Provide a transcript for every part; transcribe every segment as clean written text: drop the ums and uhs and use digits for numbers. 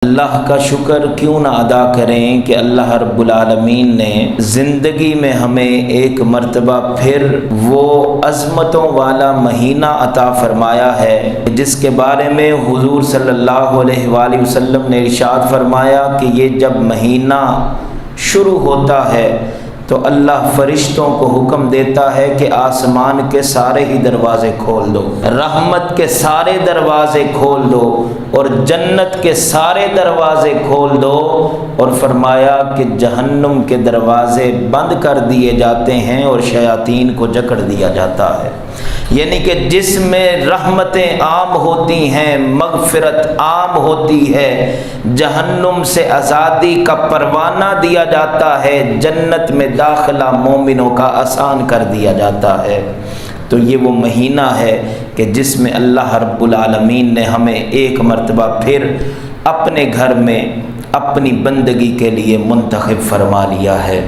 اللہ کا شکر کیوں نہ ادا کریں کہ اللہ رب العالمین نے زندگی میں ہمیں ایک مرتبہ پھر وہ عظمتوں والا مہینہ عطا فرمایا ہے جس کے بارے میں حضور صلی اللہ علیہ وآلہ وسلم نے ارشاد فرمایا کہ یہ جب مہینہ شروع ہوتا ہے تو اللہ فرشتوں کو حکم دیتا ہے کہ آسمان کے سارے ہی دروازے کھول دو، رحمت کے سارے دروازے کھول دو اور جنت کے سارے دروازے کھول دو، اور فرمایا کہ جہنم کے دروازے بند کر دیے جاتے ہیں اور شیاطین کو جکڑ دیا جاتا ہے۔ یعنی کہ جس میں رحمتیں عام ہوتی ہیں، مغفرت عام ہوتی ہے، جہنم سے آزادی کا پروانہ دیا جاتا ہے، جنت میں داخلہ مومنوں کا آسان کر دیا جاتا ہے۔ تو یہ وہ مہینہ ہے کہ جس میں اللہ رب العالمین نے ہمیں ایک مرتبہ پھر اپنے گھر میں اپنی بندگی کے لیے منتخب فرما لیا ہے۔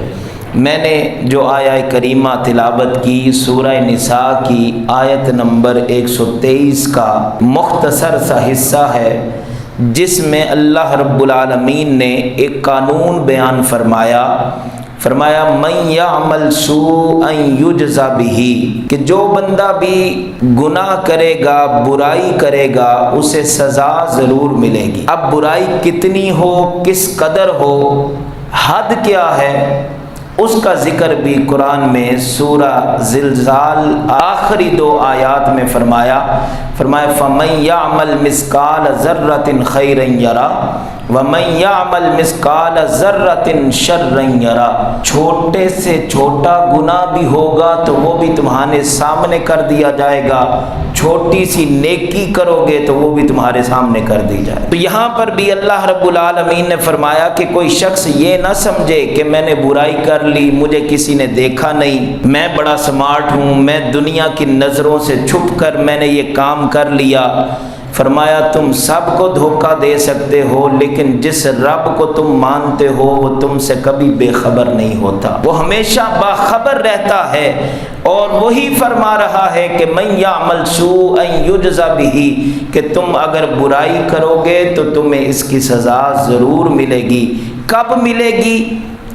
میں نے جو آیہ کریمہ تلاوت کی سورہ نساء کی آیت نمبر 123 کا مختصر سا حصہ ہے، جس میں اللہ رب العالمین نے ایک قانون بیان فرمایا من یعمل سوءا یجز بہ، کہ جو بندہ بھی گناہ کرے گا، برائی کرے گا، اسے سزا ضرور ملے گی۔ اب برائی کتنی ہو، کس قدر ہو، حد کیا ہے، اس کا ذکر بھی قرآن میں سورہ زلزال آخری 2 آیات میں فرمایا فَمَن يَعْمَلْ مِثْقَالَ ذَرَّةٍ خَيْرًا يَرَهُ وَمَن يَعْمَلْ مِثْقَالَ ذَرَّةٍ شَرًّا يَرَهُ۔ چھوٹے سے چھوٹا گناہ بھی ہوگا تو وہ بھی تمہارے سامنے کر دیا جائے گا، چھوٹی سی نیکی کرو گے تو وہ بھی تمہارے سامنے کر دی جائے۔ تو یہاں پر بھی اللہ رب العالمین نے فرمایا کہ کوئی شخص یہ نہ سمجھے کہ میں نے برائی کر لی، مجھے کسی نے دیکھا نہیں، میں بڑا سمارٹ ہوں، میں دنیا کی نظروں سے چھپ کر میں نے یہ کام کر لیا۔ فرمایا تم سب کو دھوکہ دے سکتے ہو، لیکن جس رب کو تم مانتے ہو وہ تم سے کبھی بے خبر نہیں ہوتا، وہ ہمیشہ باخبر رہتا ہے، اور وہی فرما رہا ہے کہ من یعمل سوءا یجز بہ، کہ تم اگر برائی کرو گے تو تمہیں اس کی سزا ضرور ملے گی۔ کب ملے گی،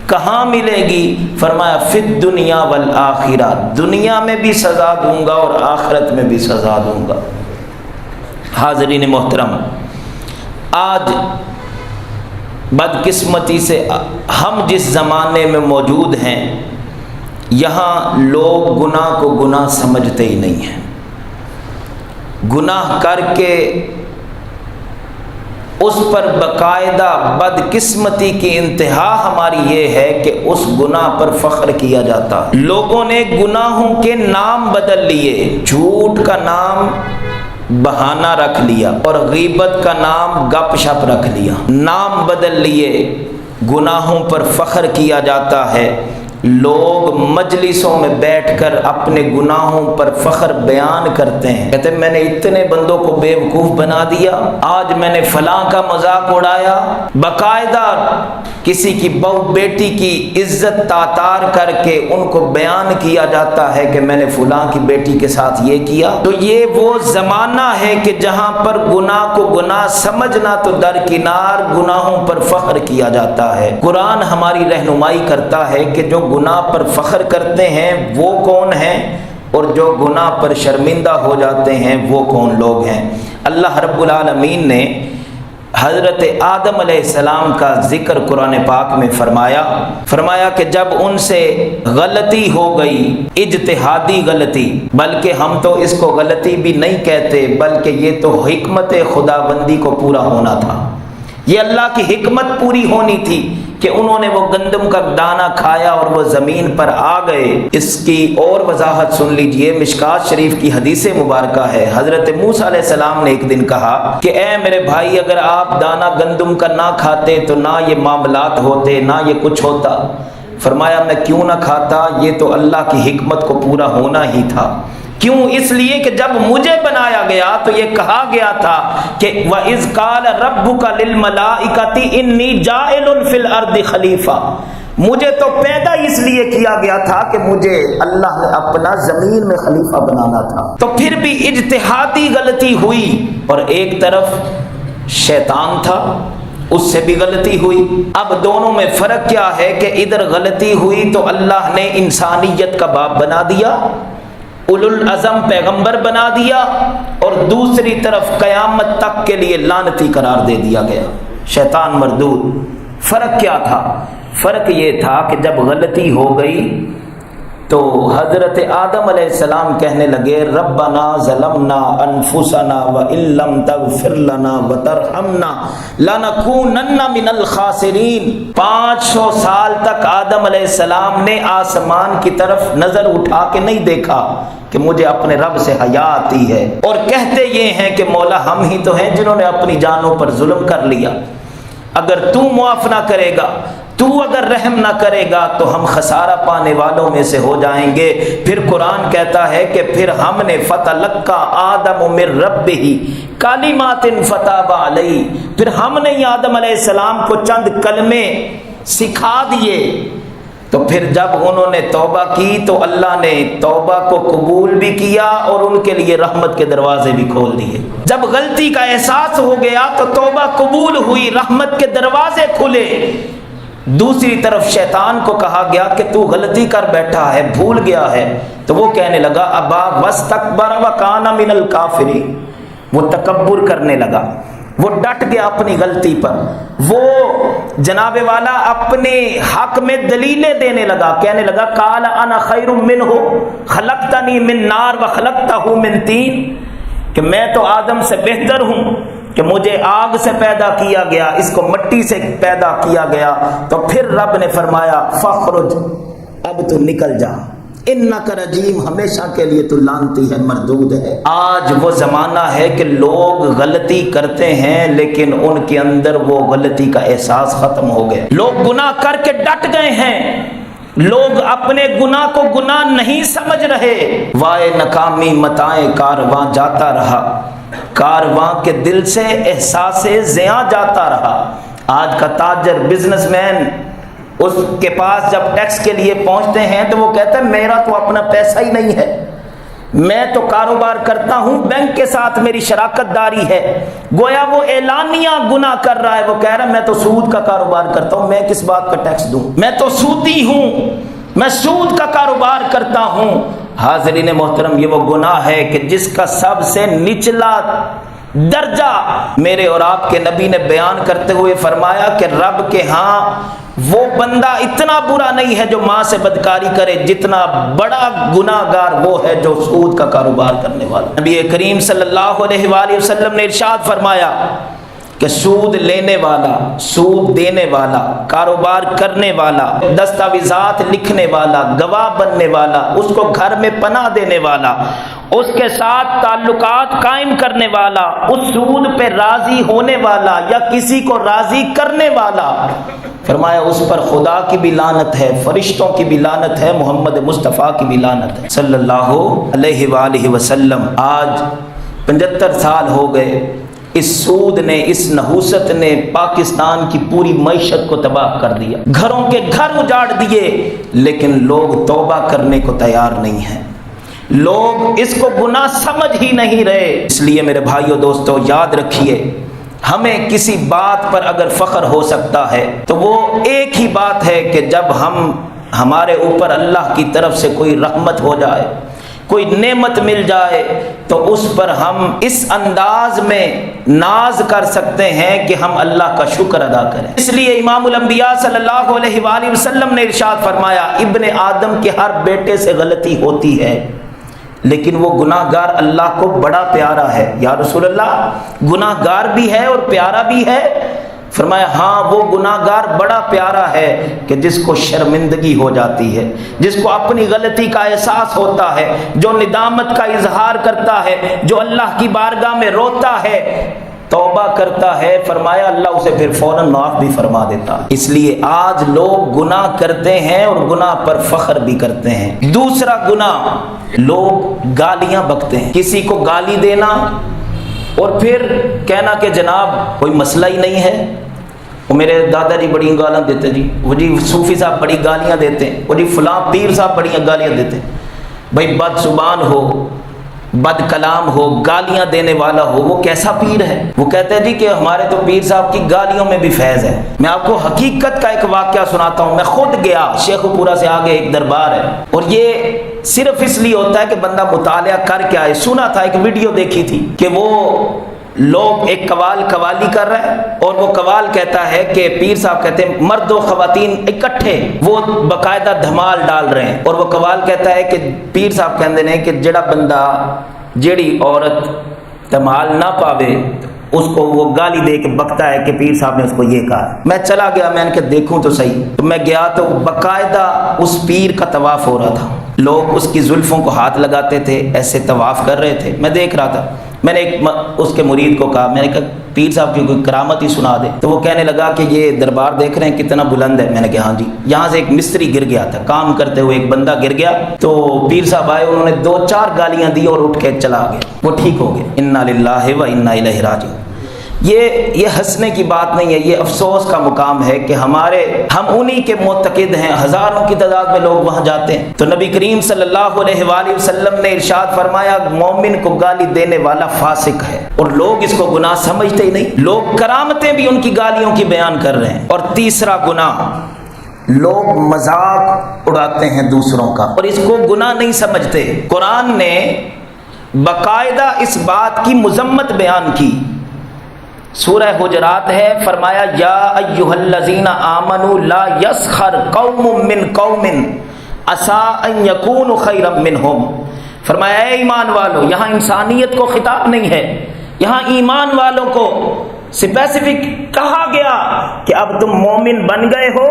کہاں ملے گی؟ فرمایا فی الدنیا والآخرہ، دنیا میں بھی سزا دوں گا اور آخرت میں بھی سزا دوں گا۔ حاضرین محترم، آج بدقسمتی سے ہم جس زمانے میں موجود ہیں، یہاں لوگ گناہ کو گناہ سمجھتے ہی نہیں ہیں۔ گناہ کر کے اس پر باقاعدہ بدقسمتی کی انتہا ہماری یہ ہے کہ اس گناہ پر فخر کیا جاتا ہے۔ لوگوں نے گناہوں کے نام بدل لیے، جھوٹ کا نام بہانہ رکھ لیا اور غیبت کا نام گپ شپ رکھ لیا، نام بدل لیے، گناہوں پر فخر کیا جاتا ہے۔ لوگ مجلسوں میں بیٹھ کر اپنے گناہوں پر فخر بیان کرتے ہیں، کہتے ہیں میں نے اتنے بندوں کو بیوقوف بنا دیا، آج میں نے فلاں کا مذاق اڑایا۔ باقاعدہ کسی کی بہو بیٹی کی عزت تاتار کر کے ان کو بیان کیا جاتا ہے کہ میں نے فلاں کی بیٹی کے ساتھ یہ کیا۔ تو یہ وہ زمانہ ہے کہ جہاں پر گناہ کو گناہ سمجھنا تو درکنار، گناہوں پر فخر کیا جاتا ہے۔ قرآن ہماری رہنمائی کرتا ہے کہ جو گناہ پر فخر کرتے ہیں وہ کون ہیں، اور جو گناہ پر شرمندہ ہو جاتے ہیں وہ کون لوگ ہیں۔ اللہ رب العالمین نے حضرت آدم علیہ السلام کا ذکر قرآن پاک میں فرمایا کہ جب ان سے غلطی ہو گئی، اجتہادی غلطی، بلکہ ہم تو اس کو غلطی بھی نہیں کہتے بلکہ یہ تو حکمت خداوندی کو پورا ہونا تھا، یہ اللہ کی حکمت پوری ہونی تھی کہ انہوں نے وہ گندم کا دانہ کھایا اور وہ زمین پر آ گئے۔ اس کی اور وضاحت سن لیجئے، مشکات شریف کی حدیث مبارکہ ہے، حضرت موسیٰ علیہ السلام نے ایک دن کہا کہ اے میرے بھائی، اگر آپ دانہ گندم کا نہ کھاتے تو نہ یہ معاملات ہوتے، نہ یہ کچھ ہوتا۔ فرمایا میں کیوں نہ کھاتا، یہ تو اللہ کی حکمت کو پورا ہونا ہی تھا۔ کیوں؟ اس لیے کہ جب مجھے بنایا گیا تو یہ کہا گیا تھا کہ وَإِذْ قَالَ رَبُّكَ لِلْمَلَائِكَةِ إِنِّي جَاعِلٌ فِي الْأَرْضِ خَلِيفَةً، مجھے تو پیدا اس لیے کیا گیا تھا کہ مجھے اللہ نے اپنا زمین میں خلیفہ بنانا تھا۔ تو پھر بھی اجتہادی غلطی ہوئی، اور ایک طرف شیطان تھا اس سے بھی غلطی ہوئی۔ اب دونوں میں فرق کیا ہے کہ ادھر غلطی ہوئی تو اللہ نے انسانیت کا باپ بنا دیا، اولو العزم پیغمبر بنا دیا، اور دوسری طرف قیامت تک کے لیے لعنتی قرار دے دیا گیا، شیطان مردود۔ فرق کیا تھا؟ فرق یہ تھا کہ جب غلطی ہو گئی تو حضرت آدم علیہ السلام کہنے لگے ربنا ظلمنا انفسنا وان لم تغفر لنا وترحمنا لنکونن من الخاسرین۔ 500 سال تک آدم علیہ السلام نے آسمان کی طرف نظر اٹھا کے نہیں دیکھا کہ مجھے اپنے رب سے حیا آتی ہے، اور کہتے یہ ہیں کہ مولا ہم ہی تو ہیں جنہوں نے اپنی جانوں پر ظلم کر لیا، اگر تو معاف نہ کرے گا، تو اگر رحم نہ کرے گا تو ہم خسارہ پانے والوں میں سے ہو جائیں گے۔ پھر قرآن کہتا ہے کہ پھر ہم نے فتلقى آدم من ربہ کلمات فتاب علیہ، پھر ہم نے آدم علیہ السلام کو چند کلمے سکھا دیے، تو پھر جب انہوں نے توبہ کی تو اللہ نے توبہ کو قبول بھی کیا اور ان کے لیے رحمت کے دروازے بھی کھول دیے۔ جب غلطی کا احساس ہو گیا تو توبہ قبول ہوئی، رحمت کے دروازے کھلے۔ دوسری طرف شیطان کو کہا گیا کہ تو غلطی کر بیٹھا ہے، بھول گیا ہے، تو وہ کہنے لگا ابا واستکبر وکان من الکافرین، وہ تکبر کرنے لگا، وہ ڈٹ گیا اپنی غلطی پر، وہ جناب والا اپنے حق میں دلیلیں دینے لگا، کہنے لگا قال انا خیر منہ خلقتنی من نار وخلقتہ من طین، کہ میں تو آدم سے بہتر ہوں کہ مجھے آگ سے پیدا کیا گیا، اس کو مٹی سے پیدا کیا گیا۔ تو پھر رب نے فرمایا فخرج، اب تو نکل جا، انک رجیم، ہمیشہ کے لیے تو لعنتی ہے، مردود ہے۔ آج وہ زمانہ ہے کہ لوگ غلطی کرتے ہیں لیکن ان کے اندر وہ غلطی کا احساس ختم ہو گیا، لوگ گناہ کر کے ڈٹ گئے ہیں، لوگ اپنے گناہ کو گناہ نہیں سمجھ رہے۔ وائے ناکامی متائیں کارواں جاتا رہا، کارواں کے دل سے احساس زیاں جاتا رہا۔ آج کا تاجر بزنس مین، اس کے پاس جب ٹیکس کے لیے پہنچتے ہیں تو وہ کہتا ہے میرا تو اپنا پیسہ ہی نہیں ہے، میں تو کاروبار کرتا ہوں، بینک کے ساتھ میری شراکت داری ہے، گویا وہ اعلانیہ گناہ کر رہا ہے۔ وہ کہہ رہا ہے میں تو سود کا کاروبار کرتا ہوں، میں کس بات کا ٹیکس دوں، میں تو سودی ہوں، میں سود کا کاروبار کرتا ہوں۔ حاضرین محترم، یہ وہ گناہ ہے کہ جس کا سب سے نچلا درجہ میرے اور آپ کے نبی نے بیان کرتے ہوئے فرمایا کہ رب کے ہاں وہ بندہ اتنا برا نہیں ہے جو ماں سے بدکاری کرے، جتنا بڑا گناہ گار وہ ہے جو سود کا کاروبار کرنے والا۔ نبی کریم صلی اللہ علیہ وآلہ وسلم نے ارشاد فرمایا کہ سود لینے والا، سود دینے والا، کاروبار کرنے والا، دستاویزات لکھنے والا، گواہ بننے والا، اس کو گھر میں پناہ دینے والا، اس کے ساتھ تعلقات قائم کرنے والا، اس سود پہ راضی ہونے والا یا کسی کو راضی کرنے والا، فرمایا اس پر خدا کی بھی لعنت ہے، فرشتوں کی بھی لعنت ہے، محمد مصطفیٰ کی بھی لعنت ہے صلی اللہ علیہ وآلہ وسلم۔ آج 75 سال ہو گئے، اس سود نے، اس نحوست نے پاکستان کی پوری معیشت کو تباہ کر دیا، گھروں کے گھر اجاڑ دیے، لیکن لوگ توبہ کرنے کو تیار نہیں ہیں، لوگ اس کو گناہ سمجھ ہی نہیں رہے۔ اس لیے میرے بھائیو دوستو یاد رکھیے، ہمیں کسی بات پر اگر فخر ہو سکتا ہے تو وہ ایک ہی بات ہے کہ جب ہمارے اوپر اللہ کی طرف سے کوئی رحمت ہو جائے، کوئی نعمت مل جائے، تو اس پر ہم اس انداز میں ناز کر سکتے ہیں کہ ہم اللہ کا شکر ادا کریں۔ اس لیے امام الانبیاء صلی اللہ علیہ وآلہ وسلم نے ارشاد فرمایا ابن آدم کے ہر بیٹے سے غلطی ہوتی ہے، لیکن وہ گناہ گار اللہ کو بڑا پیارا ہے۔ یا رسول اللہ، گناہ گار بھی ہے اور پیارا بھی ہے؟ فرمایا ہاں، وہ گناہ گار بڑا پیارا ہے کہ جس کو شرمندگی ہو جاتی ہے، جس کو اپنی غلطی کا احساس ہوتا ہے، جو ندامت کا اظہار کرتا ہے، جو اللہ کی بارگاہ میں روتا ہے، توبہ کرتا ہے، فرمایا اللہ اسے پھر فوراً معاف بھی فرما دیتا۔ اس لیے آج لوگ گناہ کرتے ہیں اور گناہ پر فخر بھی کرتے ہیں۔ دوسرا گناہ، لوگ گالیاں بکتے ہیں، کسی کو گالی دینا اور پھر کہنا کہ جناب کوئی مسئلہ ہی نہیں ہے، وہ میرے دادا جی بڑی گالیاں دیتے، جی وہ جی صوفی صاحب بڑی گالیاں دیتے ہیں، وہ جی فلاں پیر صاحب بڑی گالیاں دیتے ہیں۔ بھائی بد زبان ہو، بد کلام ہو، گالیاں دینے والا ہو، وہ کیسا پیر ہے؟ وہ کہتے ہیں جی کہ ہمارے تو پیر صاحب کی گالیوں میں بھی فیض ہے۔ میں آپ کو حقیقت کا ایک واقعہ سناتا ہوں۔ میں خود گیا، شیخ پورہ سے آگے ایک دربار ہے، اور یہ صرف اس لیے ہوتا ہے کہ بندہ مطالعہ کر کے آئے۔ سنا تھا، ایک ویڈیو دیکھی تھی کہ وہ لوگ ایک قوالی کر رہے ہیں، اور وہ قوال کہتا ہے کہ پیر صاحب کہتے ہیں مرد و خواتین اکٹھے وہ باقاعدہ دھمال ڈال رہے ہیں، اور وہ قوال کہتا ہے کہ پیر صاحب کہتے ہیں کہ جڑا بندہ جیڑی عورت دھمال نہ پاوے اس کو وہ گالی دے کے بکتا ہے کہ پیر صاحب نے اس کو یہ کہا۔ میں چلا گیا، میں نے کہا دیکھوں تو صحیح۔ تو میں گیا تو باقاعدہ اس پیر کا طواف ہو رہا تھا، لوگ اس کی زلفوں کو ہاتھ لگاتے تھے، ایسے طواف کر رہے تھے، میں دیکھ رہا تھا۔ میں نے اس کے مرید کو کہا، میں نے کہا پیر صاحب کی کوئی کرامت ہی سنا دے۔ تو وہ کہنے لگا کہ یہ دربار دیکھ رہے ہیں کتنا بلند ہے؟ میں نے کہا ہاں جی۔ یہاں سے ایک مستری گر گیا تھا، کام کرتے ہوئے ایک بندہ گر گیا، تو پیر صاحب آئے، انہوں نے 2-4 گالیاں دی اور اٹھ کے چلا گیا، وہ ٹھیک ہو گیا۔ انا للہ و انا الیہ راجعون۔ یہ ہنسنے کی بات نہیں ہے، یہ افسوس کا مقام ہے کہ ہم انہی کے معتقد ہیں، ہزاروں کی تعداد میں لوگ وہاں جاتے ہیں۔ تو نبی کریم صلی اللہ علیہ وآلہ وسلم نے ارشاد فرمایا مومن کو گالی دینے والا فاسق ہے، اور لوگ اس کو گناہ سمجھتے ہی نہیں، لوگ کرامتیں بھی ان کی گالیوں کی بیان کر رہے ہیں۔ اور تیسرا گناہ، لوگ مذاق اڑاتے ہیں دوسروں کا اور اس کو گناہ نہیں سمجھتے۔ قرآن نے باقاعدہ اس بات کی مذمت بیان کی، سورہ حجرات ہے، فرمایا یا ایھا الذین آمنوا لا یسخر قوم من قوم عسیٰ ان یکونوا خیرا منہم۔ فرمایا اے ایمان والو، یہاں انسانیت کو خطاب نہیں ہے، یہاں ایمان والوں کو اسپیسیفک کہا گیا کہ اب تم مومن بن گئے ہو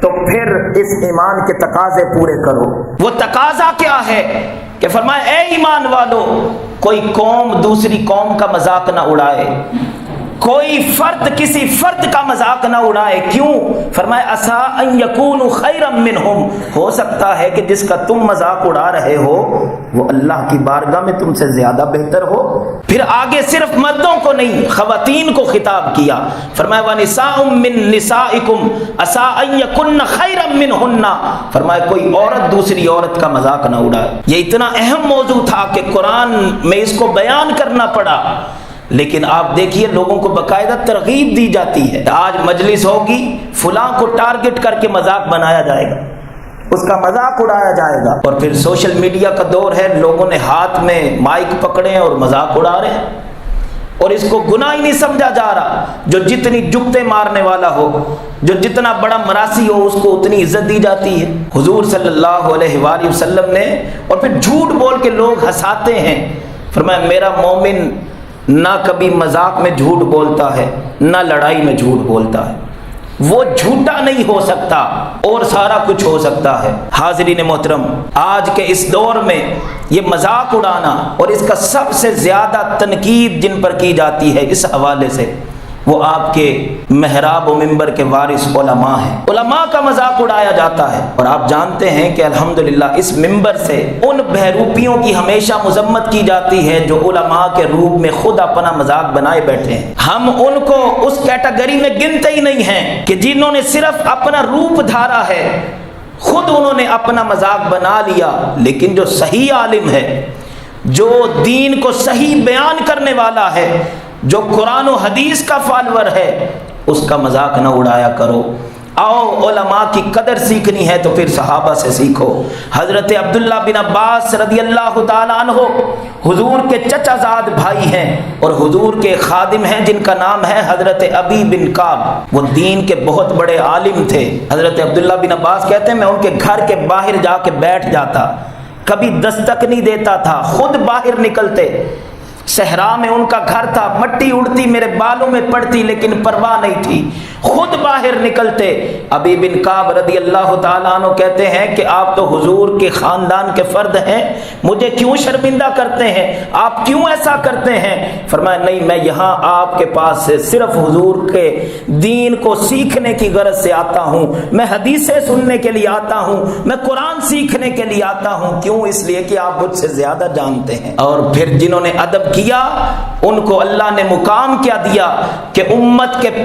تو پھر اس ایمان کے تقاضے پورے کرو۔ وہ تقاضا کیا ہے کہ فرمایا اے ایمان والو، کوئی قوم دوسری قوم کا مذاق نہ اڑائے، کوئی فرد کسی فرد کا مذاق نہ اڑائے۔ کیوں؟ فرمایا عسیٰ ان یکونوا خیرا منہم، ہو سکتا ہے کہ جس کا تم مذاق اڑا رہے ہو وہ اللہ کی بارگاہ میں تم سے زیادہ بہتر ہو۔ پھر آگے صرف مردوں کو نہیں، خواتین کو خطاب کیا، فرمایا وَنِسَاءٌ مِّن نِسَائِكُمْ عَسَىٰ أَن يَكُنَّ خَيْرًا مِّنْهُنَّ۔ فرمایا کوئی عورت دوسری عورت کا مذاق نہ اڑائے۔ یہ اتنا اہم موضوع تھا کہ قرآن میں اس کو بیان کرنا پڑا، لیکن آپ دیکھیے لوگوں کو باقاعدہ ترغیب دی جاتی ہے، آج مجلس ہوگی فلاں کو ٹارگٹ کر کے مذاق بنایا جائے گا، اس کا مذاق اڑایا جائے گا۔ اور پھر سوشل میڈیا کا دور ہے، لوگوں نے ہاتھ میں مائک پکڑے اور مذاق اڑا رہے ہیں، اور اس کو گناہ ہی نہیں سمجھا جا رہا۔ جو جتنی جگتے مارنے والا ہو، جو جتنا بڑا مراسی ہو، اس کو اتنی عزت دی جاتی ہے۔ حضور صلی اللہ علیہ وآلہ وسلم نے، اور پھر جھوٹ بول کے لوگ ہنساتے ہیں، فرمایا میرا مومن نہ کبھی مذاق میں جھوٹ بولتا ہے، نہ لڑائی میں جھوٹ بولتا ہے، وہ جھوٹا نہیں ہو سکتا اور سارا کچھ ہو سکتا ہے۔ حاضرین محترم، آج کے اس دور میں یہ مذاق اڑانا، اور اس کا سب سے زیادہ تنقید جن پر کی جاتی ہے اس حوالے سے، وہ آپ کے محراب و منبر کے وارث علماء ہیں۔ علماء کا مذاق اڑایا جاتا ہے، اور آپ جانتے ہیں کہ الحمدللہ اس منبر سے ان بہروپیوں کی ہمیشہ مذمت کی جاتی ہے جو علماء کے روپ میں خود اپنا مذاق بنائے بیٹھے ہیں۔ ہم ان کو اس کیٹیگری میں گنتے ہی نہیں ہیں کہ جنہوں نے صرف اپنا روپ دھارا ہے، خود انہوں نے اپنا مذاق بنا لیا، لیکن جو صحیح عالم ہے، جو دین کو صحیح بیان کرنے والا ہے، جو قرآن و حدیث کا فالور ہے، اس کا مذاق نہ اڑایا کرو۔ آؤ علماء کی قدر سیکھنی ہے تو پھر صحابہ سے سیکھو۔ حضرت عبداللہ بن عباس رضی اللہ تعالیٰ عنہ حضور کے چچا زاد بھائی ہیں، اور حضور کے خادم ہیں جن کا نام ہے حضرت ابی بن کعب۔ وہ دین کے بہت بڑے عالم تھے۔ حضرت عبداللہ بن عباس کہتے ہیں میں ان کے گھر کے باہر جا کے بیٹھ جاتا، کبھی دستک نہیں دیتا تھا، خود باہر نکلتے۔ صحرا میں ان کا گھر تھا، مٹی اڑتی میرے بالوں میں پڑتی لیکن پرواہ نہیں تھی، خود باہر نکلتے۔ ابی بن کعب رضی اللہ تعالیٰ عنہ کہتے ہیں کہ آپ تو حضور کے خاندان کے فرد ہیں، مجھے کیوں شرمندہ کرتے ہیں، آپ کیوں ایسا کرتے ہیں؟ فرمایا نہیں، میں یہاں آپ کے پاس سے صرف حضور کے دین کو سیکھنے کی غرض سے آتا ہوں، میں حدیثیں سننے کے لیے آتا ہوں، میں قرآن سیکھنے کے لیے آتا ہوں۔ کیوں؟ اس لیے کہ آپ مجھ سے زیادہ جانتے ہیں۔ اور پھر جنہوں نے ادب کیا ان کو اللہ نے مقام کیا دیا کہ امت کے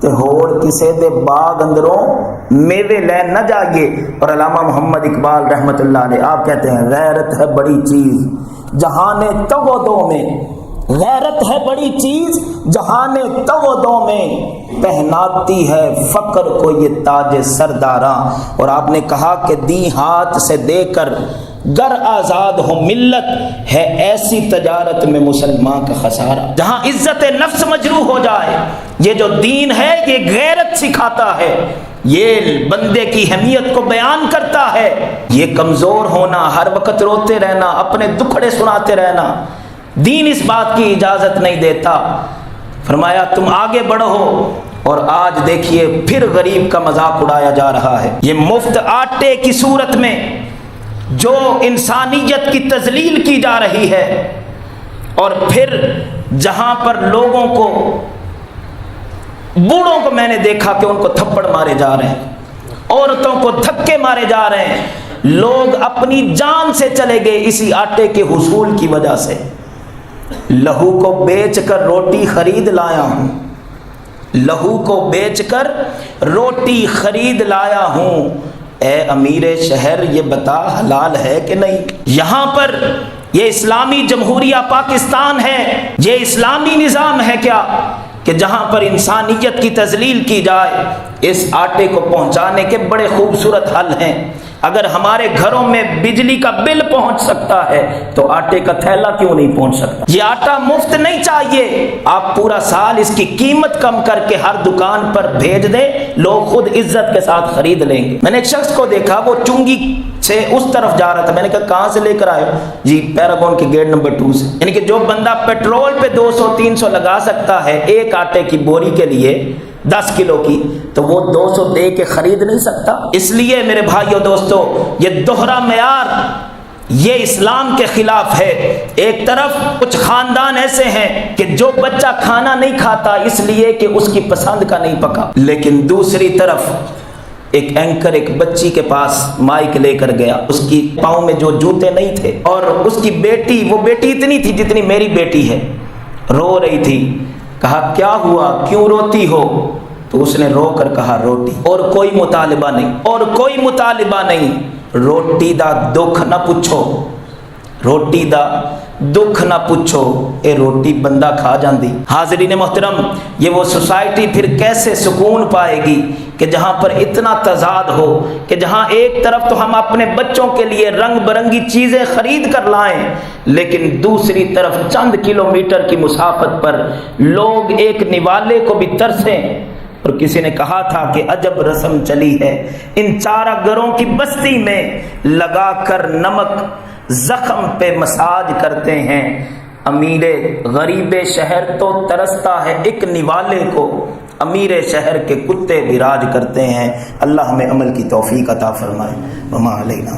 تے ہوڑ کسے دے باغ اندروں میوے لے نہ جائیے۔ اور علامہ محمد اقبال رحمت اللہ علیہ آپ کہتے ہیں غیرت ہے بڑی چیز جہان تودوں میں، غیرت ہے بڑی چیز جہان تودوں میں، پہناتی ہے فقر کو یہ تاج سرداراں۔ اور آپ نے کہا کہ دی ہاتھ سے دے کر گر آزاد ہو ملت، ہے ایسی تجارت میں مسلمان کا خسارہ۔ جہاں عزت نفس مجروح ہو جائے، یہ جو دین ہے یہ غیرت سکھاتا ہے، یہ بندے کی اہمیت کو بیان کرتا ہے۔ یہ کمزور ہونا، ہر وقت روتے رہنا، اپنے دکھڑے سناتے رہنا، دین اس بات کی اجازت نہیں دیتا۔ فرمایا تم آگے بڑھو۔ اور آج دیکھیے پھر غریب کا مذاق اڑایا جا رہا ہے۔ یہ مفت آٹے کی صورت میں جو انسانیت کی تذلیل کی جا رہی ہے، اور پھر جہاں پر لوگوں کو، بوڑھوں کو میں نے دیکھا کہ ان کو تھپڑ مارے جا رہے ہیں، عورتوں کو دھکے مارے جا رہے ہیں، لوگ اپنی جان سے چلے گئے اسی آٹے کے حصول کی وجہ سے۔ لہو کو بیچ کر روٹی خرید لایا ہوں، لہو کو بیچ کر روٹی خرید لایا ہوں، اے امیر شہر یہ بتا حلال ہے کہ نہیں؟ یہاں پر یہ اسلامی جمہوریہ پاکستان ہے، یہ اسلامی نظام ہے کیا کہ جہاں پر انسانیت کی تذلیل کی جائے؟ اس آٹے کو پہنچانے کے بڑے خوبصورت حل ہیں۔ اگر ہمارے گھروں میں بجلی کا بل پہنچ سکتا ہے تو آٹے کا تھیلا کیوں نہیں پہنچ سکتا؟ یہ آٹا مفت نہیں چاہیے، آپ پورا سال اس کی قیمت کم کر کے ہر دکان پر بھیج دیں، لوگ خود عزت کے ساتھ خرید لیں گے۔ میں نے ایک شخص کو دیکھا، وہ چنگی سے اس طرف جا رہا تھا، میں نے کہا کہاں سے لے کر آئے؟ جی پیراگون کے گیٹ نمبر 2 سے۔ یعنی کہ جو بندہ پیٹرول پہ 200-300 لگا سکتا ہے ایک آٹے کی بوری کے لیے 10 کلو کی، تو وہ 200 دے کے خرید نہیں سکتا۔ اس لیے میرے بھائیو دوستو، یہ دوہرا معیار یہ اسلام کے خلاف ہے۔ ایک طرف کچھ خاندان ایسے ہیں کہ جو بچہ کھانا نہیں کھاتا اس لیے کہ اس کی پسند کا نہیں پکا، لیکن دوسری طرف ایک اینکر ایک بچی کے پاس مائک لے کر گیا، اس کی پاؤں میں جو جوتے نہیں تھے، اور اس کی بیٹی، وہ بیٹی اتنی تھی جتنی میری بیٹی ہے، رو رہی تھی۔ کہا کیا ہوا، کیوں روتی ہو؟ تو اس نے رو کر کہا روٹی، اور کوئی مطالبہ نہیں، اور کوئی مطالبہ نہیں، روٹی دا دکھ نہ پوچھو، روٹی دا دکھ نہ پوچھو، اے روٹی بندہ کھا جاندی۔ حاضرین محترم، یہ وہ سوسائٹی پھر کیسے سکون پائے گی کہ جہاں پر اتنا تضاد ہو، کہ جہاں ایک طرف تو ہم اپنے بچوں کے لیے رنگ برنگی چیزیں خرید کر لائیں، لیکن دوسری طرف چند کلومیٹر کی مسافت پر لوگ ایک نوالے کو بھی ترسیں۔ اور کسی نے کہا تھا کہ عجب رسم چلی ہے ان چارہ گروں کی بستی میں، لگا کر نمک زخم پہ مساج کرتے ہیں، امیر غریب شہر تو ترستا ہے ایک نوالے کو، امیر شہر کے کتے بھی راج کرتے ہیں۔ اللہ ہمیں عمل کی توفیق عطا فرمائے۔ وما علینا۔